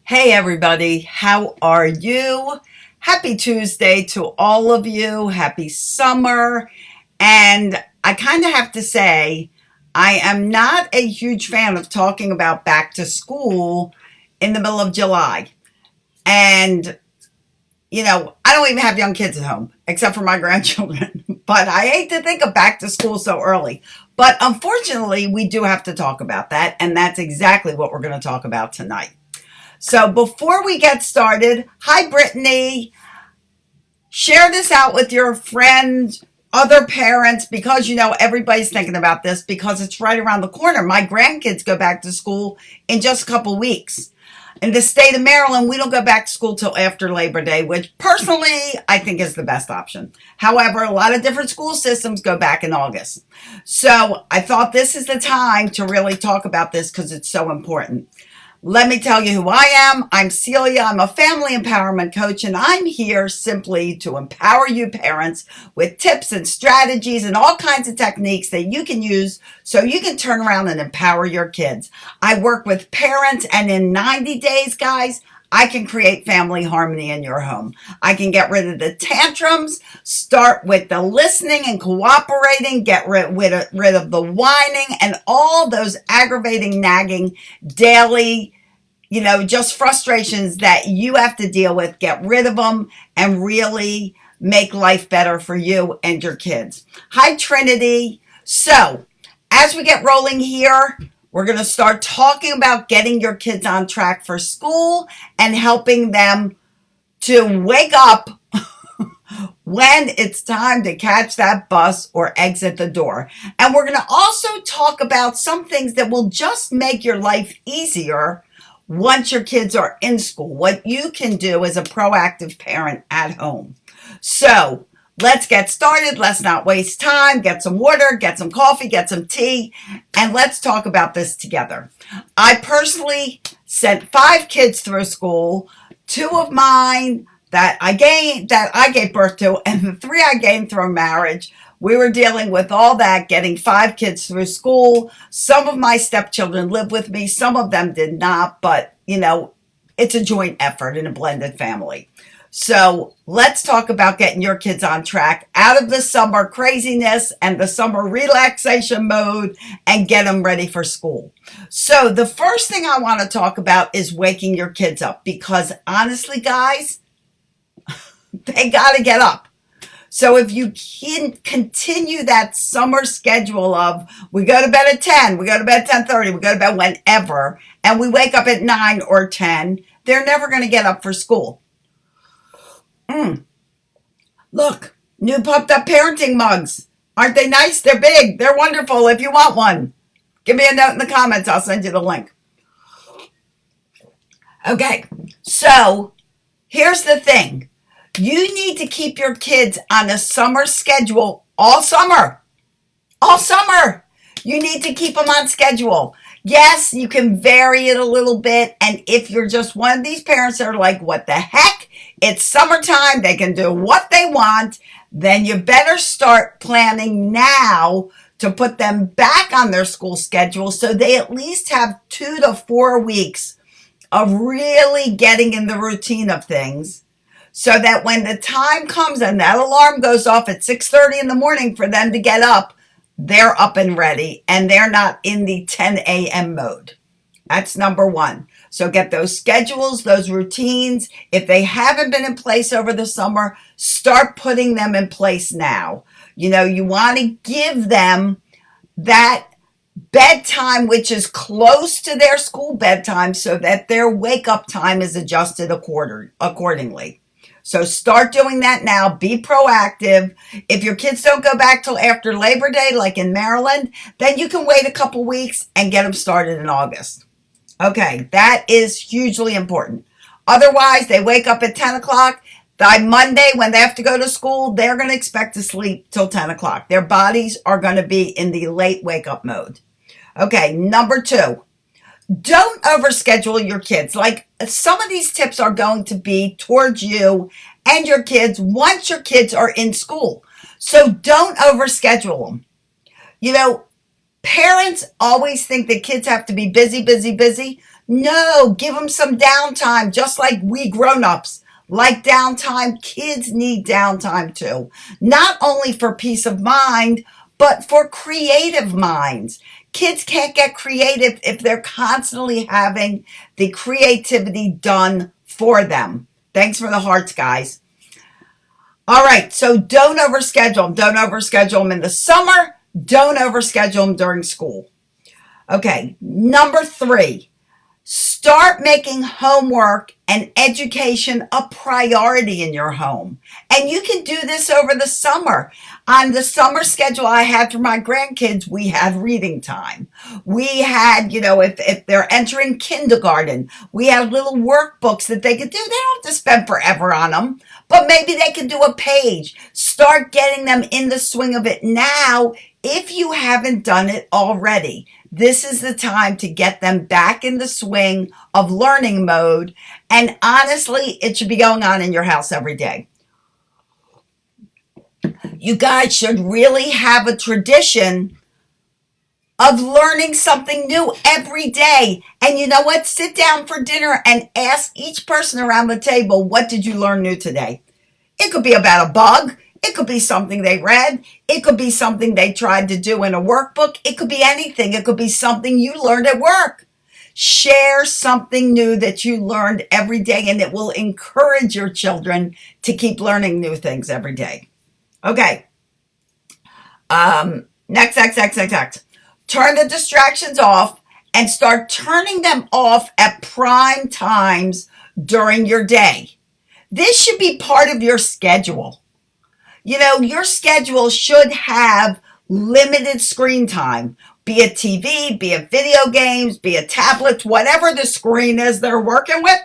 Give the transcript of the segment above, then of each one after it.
Hey everybody, how are you? Happy Tuesday to all of you. Happy summer. And I kind of have to say, I am not a huge fan of talking about back to school in the middle of July. And, I don't even have young kids at home, except for my grandchildren. But I hate to think of back to school so early. But unfortunately, we do have to talk about that. And that's exactly what we're going to talk about tonight. So before we get started, hi Brittany, share this out with your friends, other parents, because everybody's thinking about this because it's right around the corner. My grandkids go back to school in just a couple weeks. In the state of Maryland, we don't go back to school till after Labor Day, which personally I think is the best option. However, a lot of different school systems go back in August. So I thought this is the time to really talk about this because it's so important. Let me tell you who I am. I'm Celia. I'm a family empowerment coach, and I'm here simply to empower you parents with tips and strategies and all kinds of techniques that you can use so you can turn around and empower your kids. I work with parents, and in 90 days, guys, I can create family harmony in your home. I can get rid of the tantrums, start with the listening and cooperating, get rid of the whining and all those aggravating, nagging, daily, just frustrations that you have to deal with. Get rid of them and really make life better for you and your kids. Hi, Trinity. So, as we get rolling here, we're going to start talking about getting your kids on track for school and helping them to wake up when it's time to catch that bus or exit the door. And we're going to also talk about some things that will just make your life easier once your kids are in school, what you can do as a proactive parent at home. So let's get started. Let's not waste time. Get some water, get some coffee, get some tea, and let's talk about this together. I personally sent 5 kids through school, 2 of mine that I gave birth to, and the 3 I gained through marriage. We were dealing with all that, getting 5 kids through school. Some of my stepchildren lived with me. Some of them did not, but, it's a joint effort in a blended family. So let's talk about getting your kids on track out of the summer craziness and the summer relaxation mode and get them ready for school. So the first thing I want to talk about is waking your kids up because honestly, guys, they got to get up. So if you can continue that summer schedule of we go to bed at 10, we go to bed at 10:30, we go to bed whenever, and we wake up at 9 or 10, they're never going to get up for school. Look, new pumped up parenting mugs. Aren't they nice? They're big. They're wonderful. If you want one, give me a note in the comments. I'll send you the link. Okay, so here's the thing. You need to keep your kids on a summer schedule all summer. All summer. You need to keep them on schedule. Yes, you can vary it a little bit. And if you're just one of these parents that are like, what the heck? It's summertime. They can do what they want. Then you better start planning now to put them back on their school schedule so they at least have 2 to 4 weeks of really getting in the routine of things. So that when the time comes and that alarm goes off at 6:30 in the morning for them to get up, they're up and ready and they're not in the 10 a.m. mode. That's number 1. So get those schedules, those routines. If they haven't been in place over the summer, start putting them in place now. You want to give them that bedtime, which is close to their school bedtime so that their wake up time is adjusted accordingly. So start doing that now. Be proactive. If your kids don't go back till after Labor Day, like in Maryland, then you can wait a couple weeks and get them started in August. Okay, that is hugely important. Otherwise, they wake up at 10 o'clock. By Monday, when they have to go to school, they're going to expect to sleep till 10 o'clock. Their bodies are going to be in the late wake-up mode. Okay, number 2. Don't overschedule your kids. Like some of these tips are going to be towards you and your kids once your kids are in school. So don't overschedule them. Parents always think that kids have to be busy, busy, busy. No, give them some downtime, just like we grown-ups like downtime. Kids need downtime too. Not only for peace of mind, but for creative minds. Kids can't get creative if they're constantly having the creativity done for them. Thanks for the hearts, guys. All right, so don't overschedule them. Don't overschedule them in the summer. Don't overschedule them during school. Okay, number 3. Start making homework and education a priority in your home. And you can do this over the summer. On the summer schedule I had for my grandkids, we had reading time. We had, if they're entering kindergarten, we had little workbooks that they could do. They don't have to spend forever on them, but maybe they could do a page. Start getting them in the swing of it now if you haven't done it already. This is the time to get them back in the swing of learning mode. And honestly, it should be going on in your house every day. You guys should really have a tradition of learning something new every day. And you know what? Sit down for dinner and ask each person around the table, what did you learn new today? It could be about a bug. It could be something they read. It could be something they tried to do in a workbook. It could be anything. It could be something you learned at work. Share something new that you learned every day, and it will encourage your children to keep learning new things every day. Okay. Next. Turn the distractions off and start turning them off at prime times during your day. This should be part of your schedule. Your schedule should have limited screen time, be it TV, be it video games, be it tablets, whatever the screen is they're working with.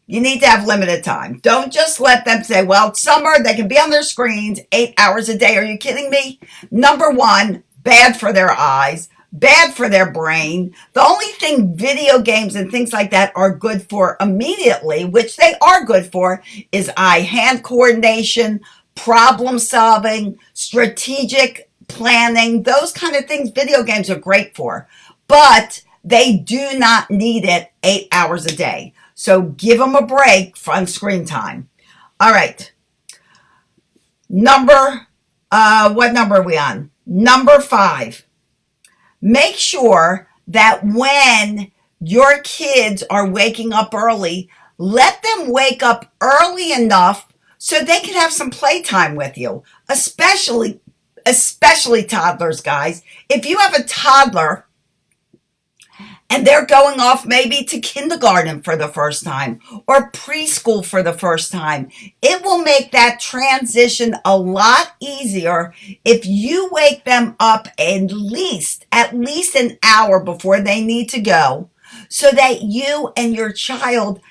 You need to have limited time. Don't just let them say, well, it's summer, they can be on their screens 8 hours a day. Are you kidding me? Number 1, bad for their eyes, bad for their brain. The only thing video games and things like that are good for immediately, which they are good for, is eye-hand coordination, problem solving, strategic planning. Those kind of things video games are great for. But they do not need it 8 hours a day. So give them a break from screen time. All right. What number are we on? Number 5. Make sure that when your kids are waking up early, let them wake up early enough so they can have some playtime with you, especially toddlers, guys. If you have a toddler and they're going off maybe to kindergarten for the first time or preschool for the first time, it will make that transition a lot easier if you wake them up at least an hour before they need to go, so that you and your child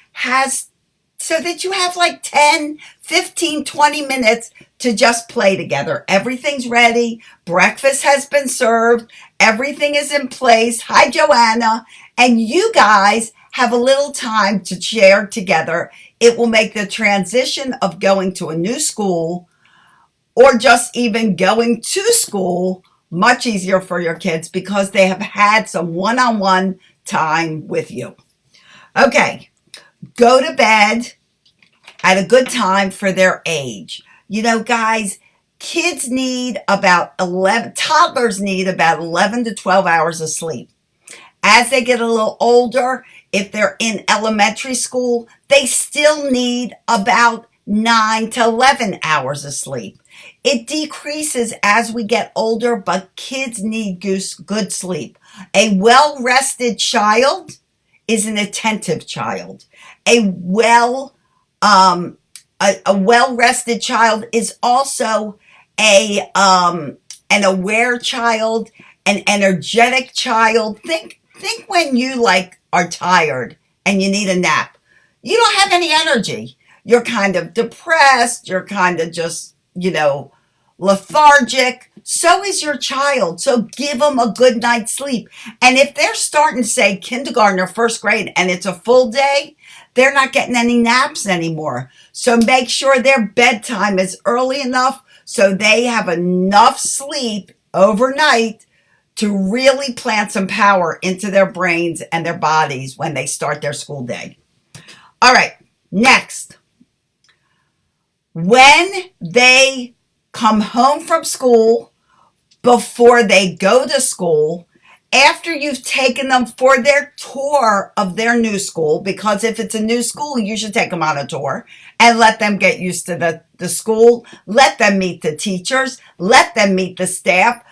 so that you have like 10, 15, 20 minutes to just play together. Everything's ready. Breakfast has been served. Everything is in place. Hi, Joanna. And you guys have a little time to share together. It will make the transition of going to a new school or just even going to school much easier for your kids because they have had some one-on-one time with you. Okay. Go to bed at a good time for their age. Guys, toddlers need about 11 to 12 hours of sleep. As they get a little older, if they're in elementary school, they still need about 9 to 11 hours of sleep. It decreases as we get older, but kids need good sleep. A well-rested child is an attentive child. A well-rested child is also an aware child, an energetic child. Think when you are tired and you need a nap. You don't have any energy. You're kind of depressed. You're kind of just, lethargic. So is your child. So give them a good night's sleep. And if they're starting, say, kindergarten or first grade and it's a full day, they're not getting any naps anymore. So make sure their bedtime is early enough so they have enough sleep overnight to really plant some power into their brains and their bodies when they start their school day. All right, next. When they come home from school, before they go to school, after you've taken them for their tour of their new school, because if it's a new school, you should take them on a tour and let them get used to the school, let them meet the teachers, let them meet the staff.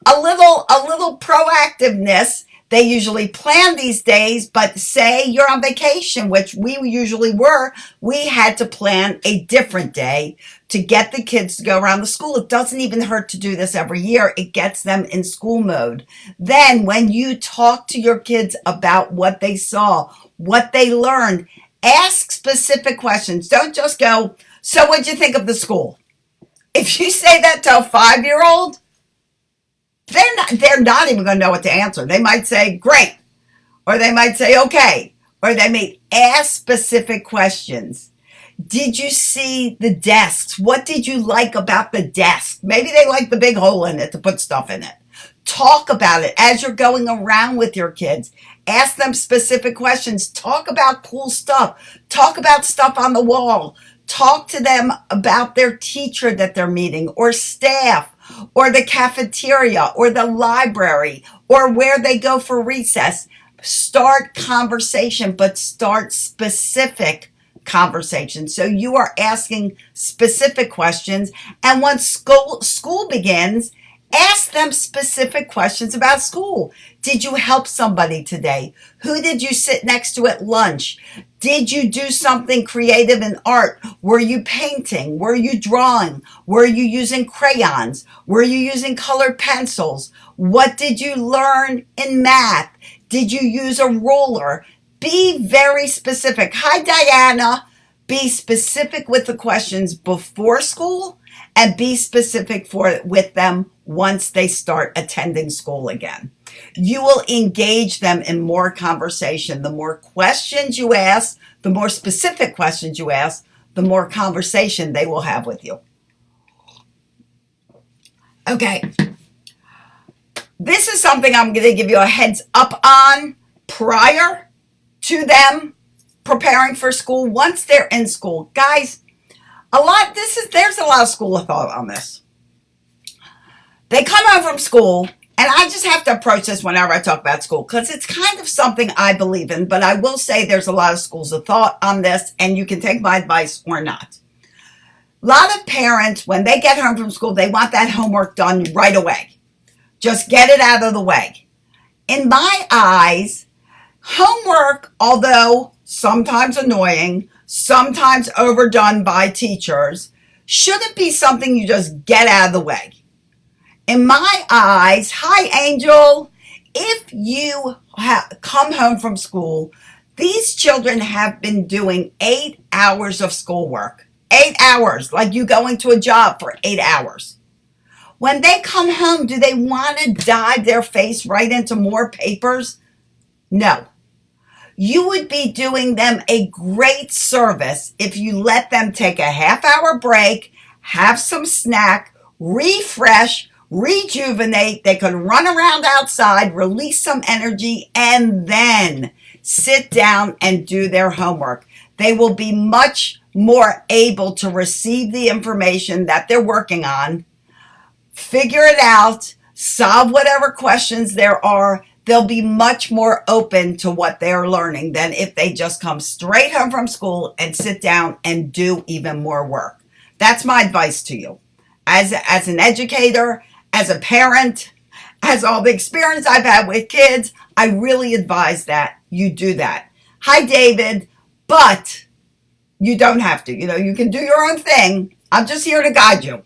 A little proactiveness. They usually plan these days, but say you're on vacation, which we usually were, we had to plan a different day to get the kids to go around the school. It doesn't even hurt to do this every year. It gets them in school mode. Then when you talk to your kids about what they saw, what they learned, ask specific questions. Don't just go, so what'd you think of the school? If you say that to a 5-year-old, they're not even going to know what to answer. They might say, great. Or they might say, okay. Or they may ask specific questions. Did you see the desks? What did you like about the desk? Maybe they like the big hole in it to put stuff in it. Talk about it as you're going around with your kids. Ask them specific questions. Talk about cool stuff. Talk about stuff on the wall. Talk to them about their teacher that they're meeting, or staff, or the cafeteria, or the library, or where they go for recess. Start conversation, but start specific conversation. So you are asking specific questions, and once school begins, ask them specific questions about school. Did you help somebody today? Who did you sit next to at lunch? Did you do something creative in art? Were you painting? Were you drawing? Were you using crayons? Were you using colored pencils? What did you learn in math? Did you use a ruler? Be very specific. Hi, Diana. Be specific with the questions before school, and be specific with them once they start attending school again. You will engage them in more conversation. The more questions you ask, the more specific questions you ask, the more conversation they will have with you. Okay. This is something I'm going to give you a heads up on prior to them preparing for school. Once they're in school, guys, there's a lot of school of thought on this. They come home from school, and I just have to approach this whenever I talk about school, because it's kind of something I believe in, but I will say there's a lot of schools of thought on this, and you can take my advice or not. A lot of parents, when they get home from school, they want that homework done right away. Just get it out of the way. In my eyes, homework, although sometimes annoying, sometimes overdone by teachers, shouldn't be something you just get out of the way. In my eyes, hi Angel, if you come home from school, these children have been doing 8 hours of schoolwork. 8 hours, like you going to a job for 8 hours. When they come home, do they want to dive their face right into more papers? No. You would be doing them a great service if you let them take a half-hour break, have some snack, refresh, rejuvenate. They could run around outside, release some energy, and then sit down and do their homework. They will be much more able to receive the information that they're working on, figure it out, solve whatever questions there are. They'll be much more open to what they're learning than if they just come straight home from school and sit down and do even more work. That's my advice to you. As an educator, as a parent, as all the experience I've had with kids, I really advise that you do that. Hi, David, but you don't have to. You can do your own thing. I'm just here to guide you.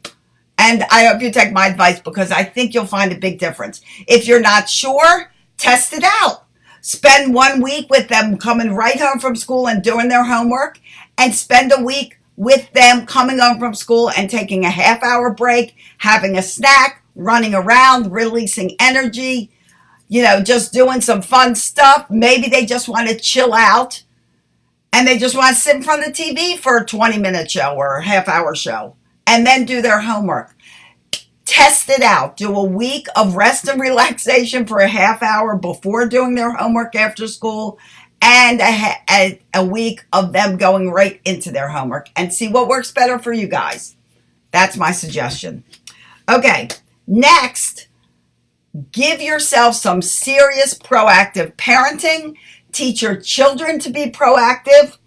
And I hope you take my advice, because I think you'll find a big difference. If you're not sure, test it out. Spend 1 week with them coming right home from school and doing their homework, and spend a week with them coming home from school and taking a half-hour break, having a snack, running around, releasing energy, just doing some fun stuff. Maybe they just want to chill out and they just want to sit in front of the TV for a 20-minute show or a half-hour show and then do their homework. Test it out. Do a week of rest and relaxation for a half hour before doing their homework after school, and a week of them going right into their homework, and see what works better for you guys. That's my suggestion. Okay, next, give yourself some serious proactive parenting. Teach your children to be proactive.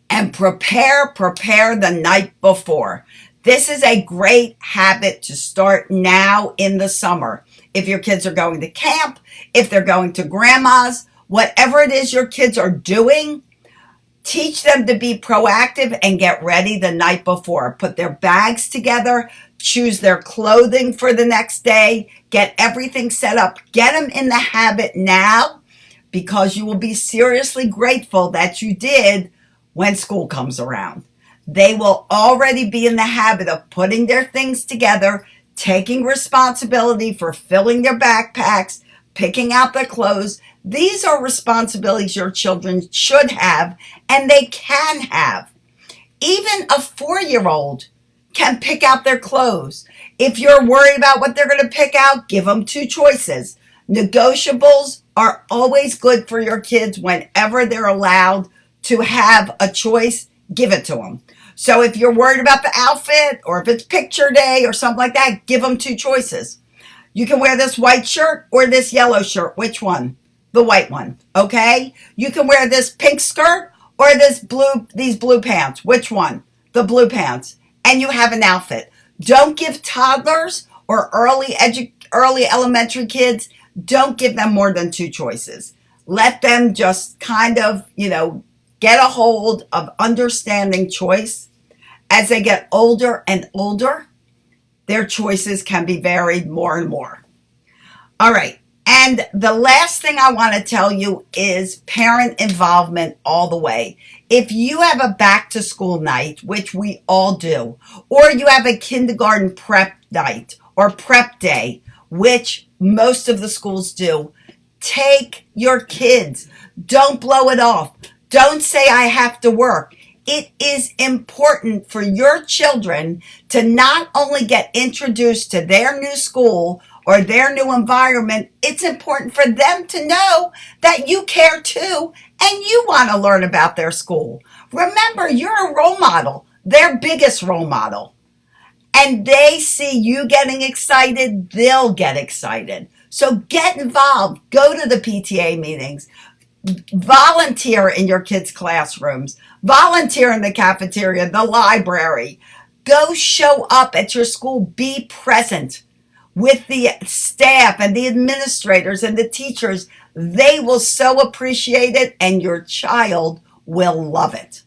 And prepare the night before. This is a great habit to start now in the summer. If your kids are going to camp, if they're going to grandma's, whatever it is your kids are doing, teach them to be proactive and get ready the night before. Put their bags together, choose their clothing for the next day, get everything set up. Get them in the habit now, because you will be seriously grateful that you did when school comes around. They will already be in the habit of putting their things together, taking responsibility for filling their backpacks, picking out their clothes. These are responsibilities your children should have, and they can have. Even a 4-year-old can pick out their clothes. If you're worried about what they're going to pick out, give them 2 choices. Negotiables are always good for your kids whenever they're allowed to have a choice. Give it to them. So if you're worried about the outfit, or if it's picture day or something like that, give them 2 choices. You can wear this white shirt or this yellow shirt. Which one? The white one. Okay? You can wear this pink skirt or these blue pants. Which one? The blue pants. And you have an outfit. Don't give toddlers or early elementary kids, don't give them more than 2 choices. Let them just kind of, get a hold of understanding choice. As they get older and older, their choices can be varied more and more. All right. And the last thing I want to tell you is parent involvement all the way. If you have a back to school night, which we all do, or you have a kindergarten prep night or prep day, which most of the schools do, take your kids. Don't blow it off. Don't say I have to work. It is important for your children to not only get introduced to their new school or their new environment. It's important for them to know that you care too and you want to learn about their school. Remember, you're a role model, their biggest role model. And they see you getting excited, they'll get excited. So get involved. Go to the PTA meetings. Volunteer in your kids' classrooms. Volunteer in the cafeteria, the library. Go show up at your school. Be present with the staff and the administrators and the teachers. They will so appreciate it, and your child will love it.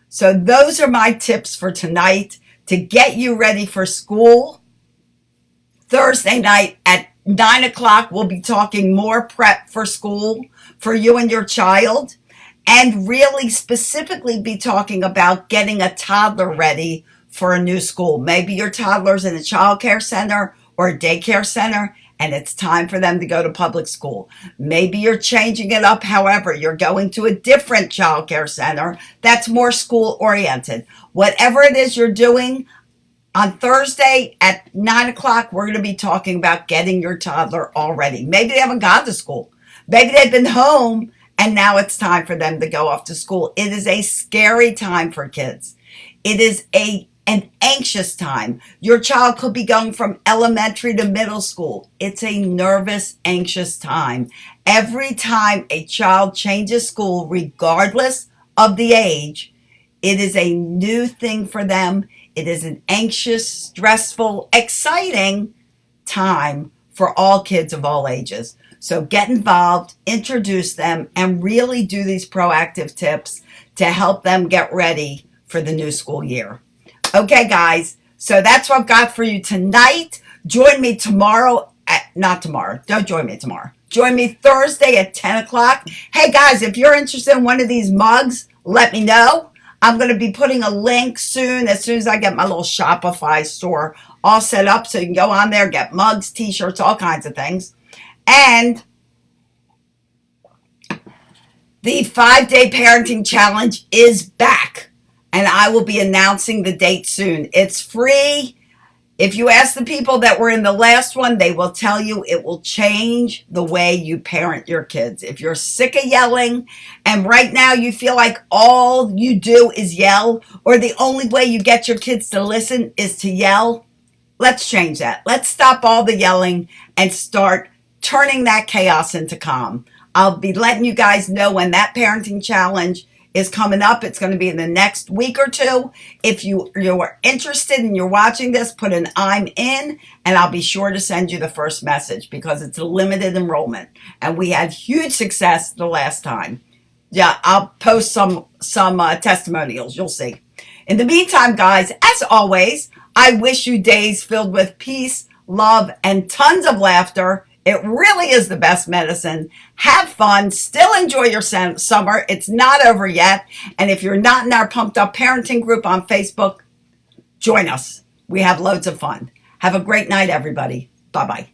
So those are my tips for tonight to get you ready for school. Thursday night at 9 o'clock, we'll be talking more prep for school for you and your child, and really specifically be talking about getting a toddler ready for a new school. Maybe your toddler's in a child care center or a daycare center, and it's time for them to go to public school. Maybe you're changing it up. However, you're going to a different child care center that's more school oriented. Whatever it is you're doing, on Thursday at 9 o'clock, we're going to be talking about getting your toddler all ready. Maybe they haven't gone to school. Maybe they've been home and now it's time for them to go off to school. It is a scary time for kids. It is an anxious time. Your child could be going from elementary to middle school. It's a nervous, anxious time. Every time a child changes school, regardless of the age, it is a new thing for them. It is an anxious, stressful, exciting time for all kids of all ages. So get involved, introduce them, and really do these proactive tips to help them get ready for the new school year. Okay, guys, so that's what I've got for you tonight. Join me tomorrow not tomorrow. Don't join me tomorrow. Join me Thursday at 10 o'clock. Hey, guys, if you're interested in one of these mugs, let me know. I'm going to be putting a link soon as I get my little Shopify store all set up, so you can go on there, get mugs, t-shirts, all kinds of things. And the 5-day parenting challenge is back. and I will be announcing the date soon. It's free. If you ask the people that were in the last one, they will tell you it will change the way you parent your kids. If you're sick of yelling and right now you feel like all you do is yell, or the only way you get your kids to listen is to yell, let's change that. Let's stop all the yelling and start turning that chaos into calm. I'll be letting you guys know when that parenting challenge is coming up. It's going to be in the next week or two. If you're interested and you're watching this, put an I'm in, and I'll be sure to send you the first message because it's a limited enrollment. And we had huge success the last time. Yeah, I'll post some testimonials. You'll see. In the meantime, guys, as always, I wish you days filled with peace, love, and tons of laughter. It really is the best medicine. Have fun. Still enjoy your summer. It's not over yet. And if you're not in our Pumped Up Parenting group on Facebook, join us. We have loads of fun. Have a great night, everybody. Bye-bye.